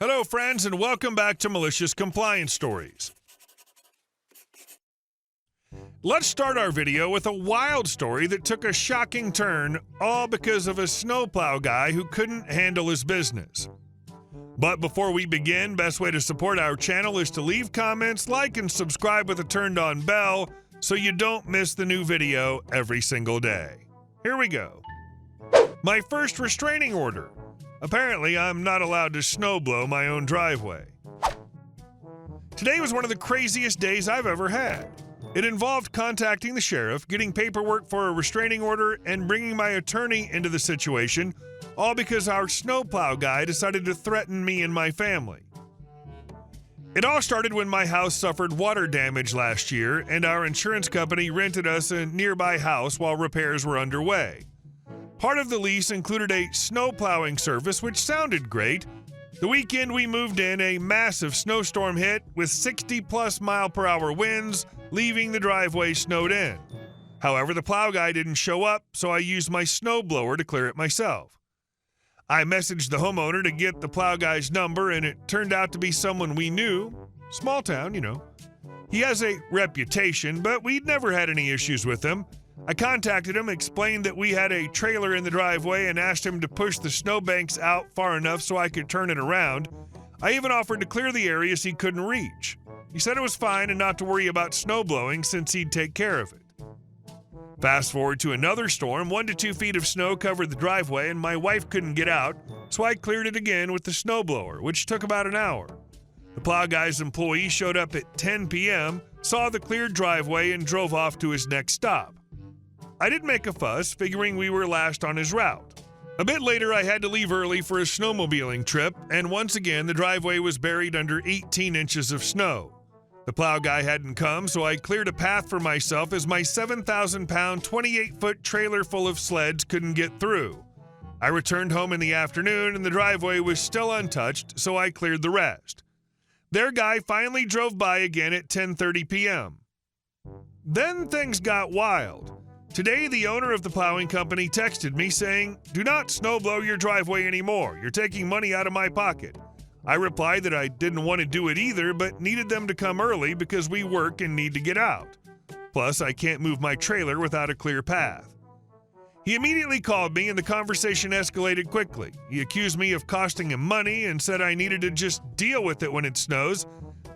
Hello, friends, and welcome back to Malicious Compliance Stories. Let's start our video with a wild story that took a shocking turn, all because of a snowplow guy who couldn't handle his business. But before we begin, best way to support our channel is to leave comments, like, and subscribe with a turned-on bell so you don't miss the new video every single day. Here we go. My first restraining order. Apparently, I'm not allowed to snowblow my own driveway. Today was one of the craziest days I've ever had. It involved contacting the sheriff, getting paperwork for a restraining order, and bringing my attorney into the situation, all because our snowplow guy decided to threaten me and my family. It all started when my house suffered water damage last year, and our insurance company rented us a nearby house while repairs were underway. Part of the lease included a snow plowing service, which sounded great. The weekend we moved in, a massive snowstorm hit with 60-plus mile-per-hour winds, leaving the driveway snowed in. However, the plow guy didn't show up, so I used my snowblower to clear it myself. I messaged the homeowner to get the plow guy's number, and it turned out to be someone we knew. Small town, you know. He has a reputation, but we'd never had any issues with him. I contacted him, explained that we had a trailer in the driveway, and asked him to push the snowbanks out far enough so I could turn it around. I even offered to clear the areas he couldn't reach. He said it was fine and not to worry about snow blowing since he'd take care of it. Fast forward to another storm, 1 to 2 feet of snow covered the driveway, and my wife couldn't get out, so I cleared it again with the snowblower, which took about an hour. The plow guy's employee showed up at 10 p.m., saw the cleared driveway, and drove off to his next stop. I didn't make a fuss, figuring we were last on his route. A bit later, I had to leave early for a snowmobiling trip, and once again, the driveway was buried under 18 inches of snow. The plow guy hadn't come, so I cleared a path for myself as my 7,000-pound, 28-foot trailer full of sleds couldn't get through. I returned home in the afternoon, and the driveway was still untouched, so I cleared the rest. Their guy finally drove by again at 10:30 p.m. Then things got wild. Today, the owner of the plowing company texted me saying, "Do not snowblow your driveway anymore. You're taking money out of my pocket." I replied that I didn't want to do it either, but needed them to come early because we work and need to get out. Plus, I can't move my trailer without a clear path. He immediately called me and the conversation escalated quickly. He accused me of costing him money and said I needed to just deal with it when it snows.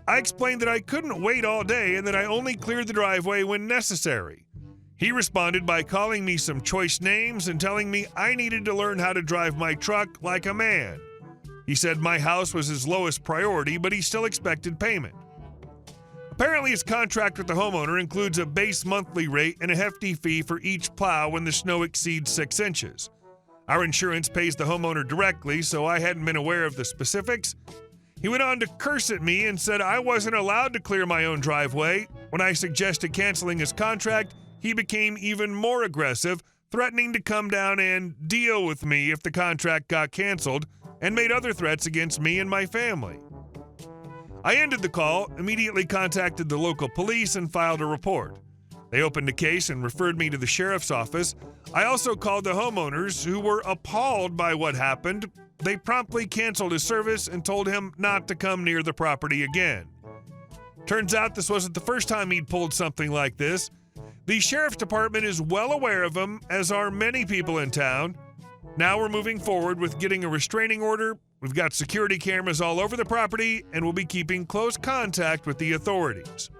I explained that I couldn't wait all day and that I only cleared the driveway when necessary. He responded by calling me some choice names and telling me I needed to learn how to drive my truck like a man. He said my house was his lowest priority, but he still expected payment. Apparently, his contract with the homeowner includes a base monthly rate and a hefty fee for each plow when the snow exceeds 6 inches. Our insurance pays the homeowner directly, so I hadn't been aware of the specifics. He went on to curse at me and said I wasn't allowed to clear my own driveway. When I suggested canceling his contract, he became even more aggressive, threatening to come down and deal with me if the contract got canceled, and made other threats against me and my family. I ended the call, immediately contacted the local police, and filed a report. They opened a case and referred me to the sheriff's office. I also called the homeowners, who were appalled by what happened. They promptly canceled his service and told him not to come near the property again. Turns out this wasn't the first time he'd pulled something like this. The sheriff's department is well aware of him, as are many people in town. Now we're moving forward with getting a restraining order. We've got security cameras all over the property, and we'll be keeping close contact with the authorities.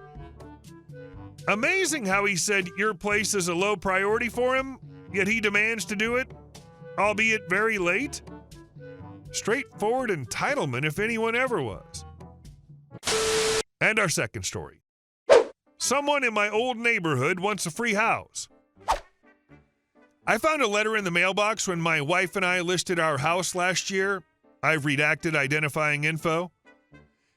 Amazing how he said your place is a low priority for him, yet he demands to do it, albeit very late. Straightforward entitlement if anyone ever was. And our second story. Someone in my old neighborhood wants a free house. I found a letter in the mailbox when my wife and I listed our house last year. I've redacted identifying info.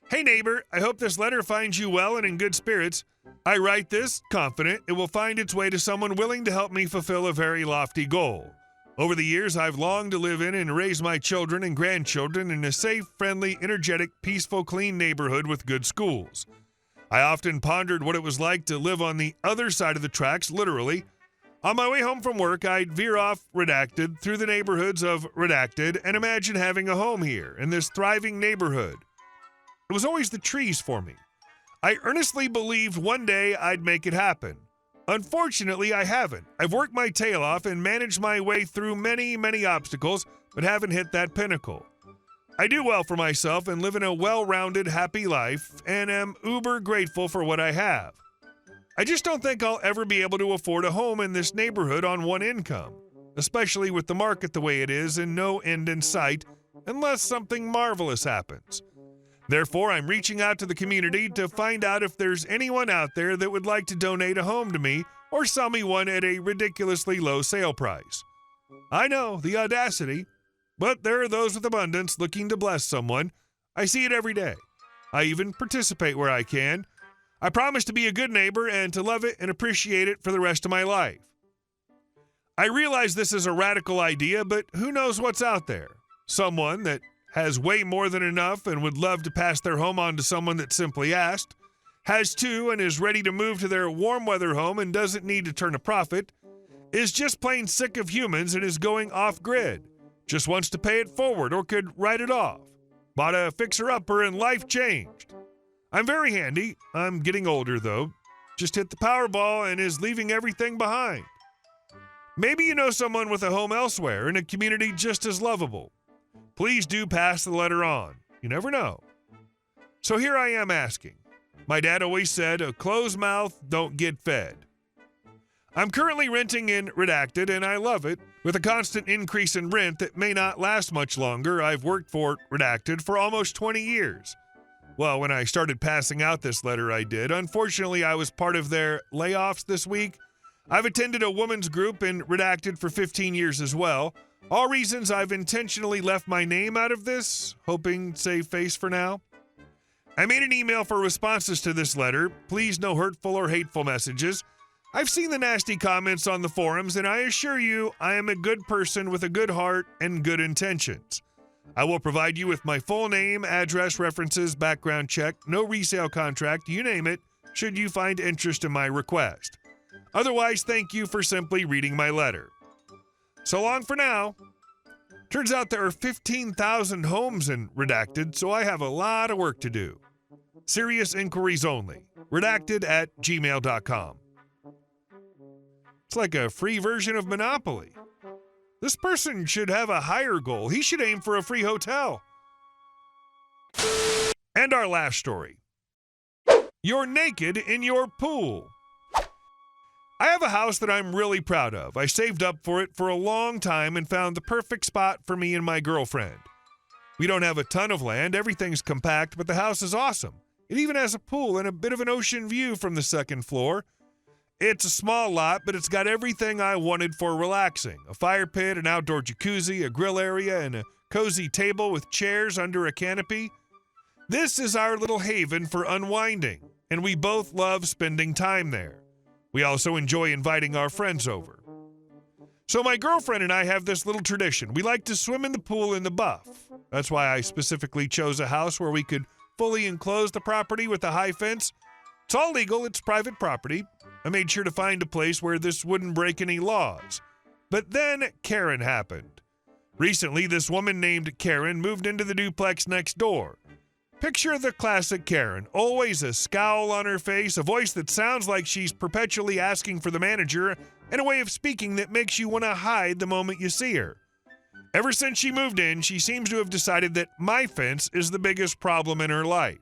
"Hey neighbor, I hope this letter finds you well and in good spirits. I write this, confident it will find its way to someone willing to help me fulfill a very lofty goal. Over the years, I've longed to live in and raise my children and grandchildren in a safe, friendly, energetic, peaceful, clean neighborhood with good schools. I often pondered what it was like to live on the other side of the tracks, literally. On my way home from work, I'd veer off Redacted through the neighborhoods of Redacted and imagine having a home here in this thriving neighborhood. It was always the trees for me. I earnestly believed one day I'd make it happen. Unfortunately, I haven't. I've worked my tail off and managed my way through many, many obstacles, but haven't hit that pinnacle. I do well for myself and live in a well-rounded, happy life, and am uber grateful for what I have. I just don't think I'll ever be able to afford a home in this neighborhood on one income, especially with the market the way it is and no end in sight, unless something marvelous happens. Therefore, I'm reaching out to the community to find out if there's anyone out there that would like to donate a home to me or sell me one at a ridiculously low sale price. I know, the audacity, but there are those with abundance looking to bless someone. I see it every day. I even participate where I can. I promise to be a good neighbor and to love it and appreciate it for the rest of my life. I realize this is a radical idea, but who knows what's out there? Someone that has way more than enough and would love to pass their home on to someone that simply asked, has two and is ready to move to their warm weather home and doesn't need to turn a profit, is just plain sick of humans and is going off-grid, just wants to pay it forward or could write it off, bought a fixer-upper and life changed. I'm very handy. I'm getting older, though. Just hit the Powerball and is leaving everything behind. Maybe you know someone with a home elsewhere in a community just as lovable. Please do pass the letter on. You never know. So here I am asking. My dad always said, a closed mouth don't get fed. I'm currently renting in Redacted, and I love it. With a constant increase in rent that may not last much longer, I've worked for Redacted for almost 20 years. Well, when I started passing out this letter, I did. Unfortunately, I was part of their layoffs this week. I've attended a women's group in Redacted for 15 years as well. All reasons I've intentionally left my name out of this, hoping to save face for now. I made an email for responses to this letter. Please no hurtful or hateful messages. I've seen the nasty comments on the forums, and I assure you I am a good person with a good heart and good intentions. I will provide you with my full name, address, references, background check, no resale contract, you name it, should you find interest in my request. Otherwise, thank you for simply reading my letter. So long for now. Turns out there are 15,000 homes in Redacted, so I have a lot of work to do. Serious inquiries only. Redacted@gmail.com. It's like a free version of Monopoly. This person should have a higher goal. He should aim for a free hotel. And our last story. You're naked in your pool. I have a house that I'm really proud of. I saved up for it for a long time and found the perfect spot for me and my girlfriend. We don't have a ton of land. Everything's compact, but the house is awesome. It even has a pool and a bit of an ocean view from the second floor. It's a small lot, but it's got everything I wanted for relaxing. A fire pit, an outdoor jacuzzi, a grill area, and a cozy table with chairs under a canopy. This is our little haven for unwinding, and we both love spending time there. We also enjoy inviting our friends over. So my girlfriend and I have this little tradition. We like to swim in the pool in the Buff. That's why I specifically chose a house where we could fully enclose the property with a high fence. It's all legal. It's private property. I made sure to find a place where this wouldn't break any laws. But then Karen happened. Recently, this woman named Karen moved into the duplex next door. Picture the classic Karen, always a scowl on her face, a voice that sounds like she's perpetually asking for the manager, and a way of speaking that makes you want to hide the moment you see her. Ever since she moved in, she seems to have decided that my fence is the biggest problem in her life.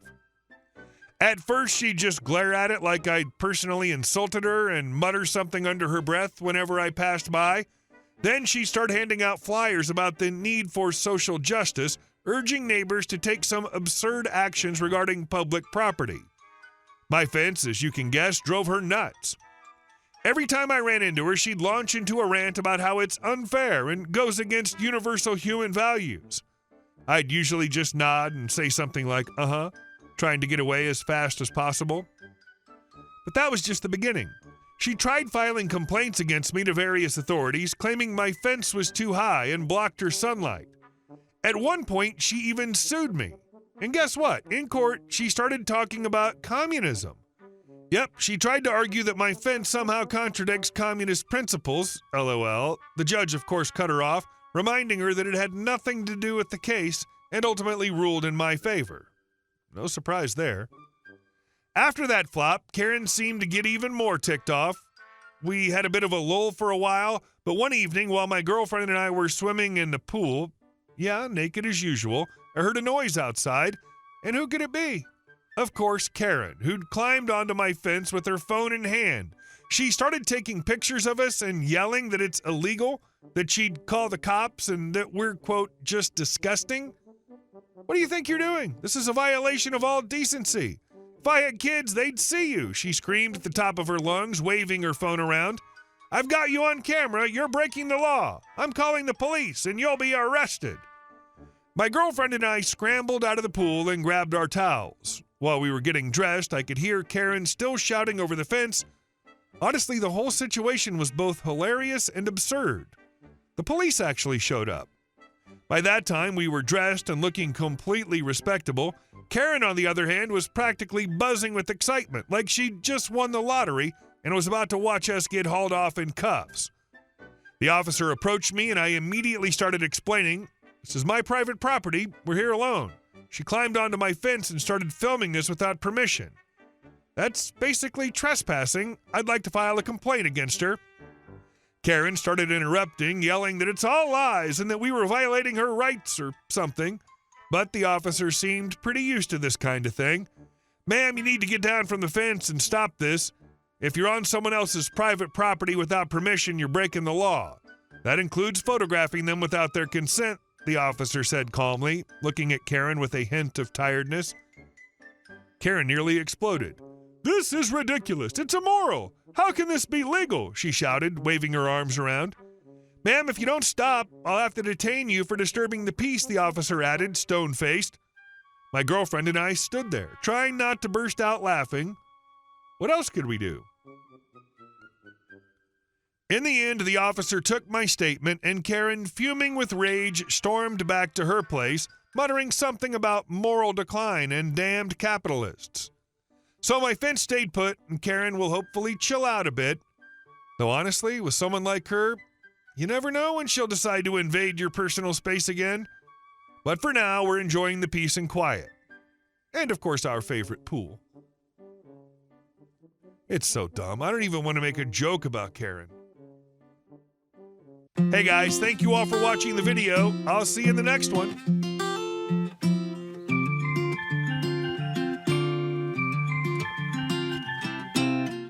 At first, she'd just glare at it like I'd personally insulted her and mutter something under her breath whenever I passed by. Then she'd start handing out flyers about the need for social justice, urging neighbors to take some absurd actions regarding public property. My fence, as you can guess, drove her nuts. Every time I ran into her, she'd launch into a rant about how it's unfair and goes against universal human values. I'd usually just nod and say something like, trying to get away as fast as possible. But that was just the beginning. She tried filing complaints against me to various authorities, claiming my fence was too high and blocked her sunlight. At one point, she even sued me. And guess what? In court, she started talking about communism. Yep, she tried to argue that my fence somehow contradicts communist principles, LOL. The judge, of course, cut her off, reminding her that it had nothing to do with the case, and ultimately ruled in my favor. No surprise there. After that flop, Karen seemed to get even more ticked off. We had a bit of a lull for a while, but one evening while my girlfriend and I were swimming in the pool, yeah, naked as usual, I heard a noise outside, and who could it be? Of course, Karen, who'd climbed onto my fence with her phone in hand. She started taking pictures of us and yelling that it's illegal, that she'd call the cops, and that we're, quote, just disgusting. What do you think you're doing? This is a violation of all decency. If I had kids, they'd see you, she screamed at the top of her lungs, waving her phone around. I've got you on camera. You're breaking the law. I'm calling the police, and you'll be arrested. My girlfriend and I scrambled out of the pool and grabbed our towels. While we were getting dressed, I could hear Karen still shouting over the fence. Honestly, the whole situation was both hilarious and absurd. The police actually showed up. By that time, we were dressed and looking completely respectable. Karen, on the other hand, was practically buzzing with excitement, like she'd just won the lottery and was about to watch us get hauled off in cuffs. The officer approached me, and I immediately started explaining, "This is my private property. We're here alone. She climbed onto my fence and started filming this without permission. That's basically trespassing. I'd like to file a complaint against her." Karen started interrupting, yelling that it's all lies and that we were violating her rights or something. But the officer seemed pretty used to this kind of thing. "Ma'am, you need to get down from the fence and stop this. If you're on someone else's private property without permission, you're breaking the law. That includes photographing them without their consent," the officer said calmly, looking at Karen with a hint of tiredness. Karen nearly exploded. "This is ridiculous. It's immoral. How can this be legal?" she shouted, waving her arms around. "Ma'am, if you don't stop, I'll have to detain you for disturbing the peace," the officer added, stone-faced. My girlfriend and I stood there, trying not to burst out laughing. What else could we do? In the end, the officer took my statement, and Karen, fuming with rage, stormed back to her place, muttering something about moral decline and damned capitalists. So my fence stayed put, and Karen will hopefully chill out a bit. Though honestly, with someone like her, you never know when she'll decide to invade your personal space again. But for now, we're enjoying the peace and quiet. And of course, our favorite pool. It's so dumb. I don't even want to make a joke about Karen. Hey guys, thank you all for watching the video. I'll see you in the next one.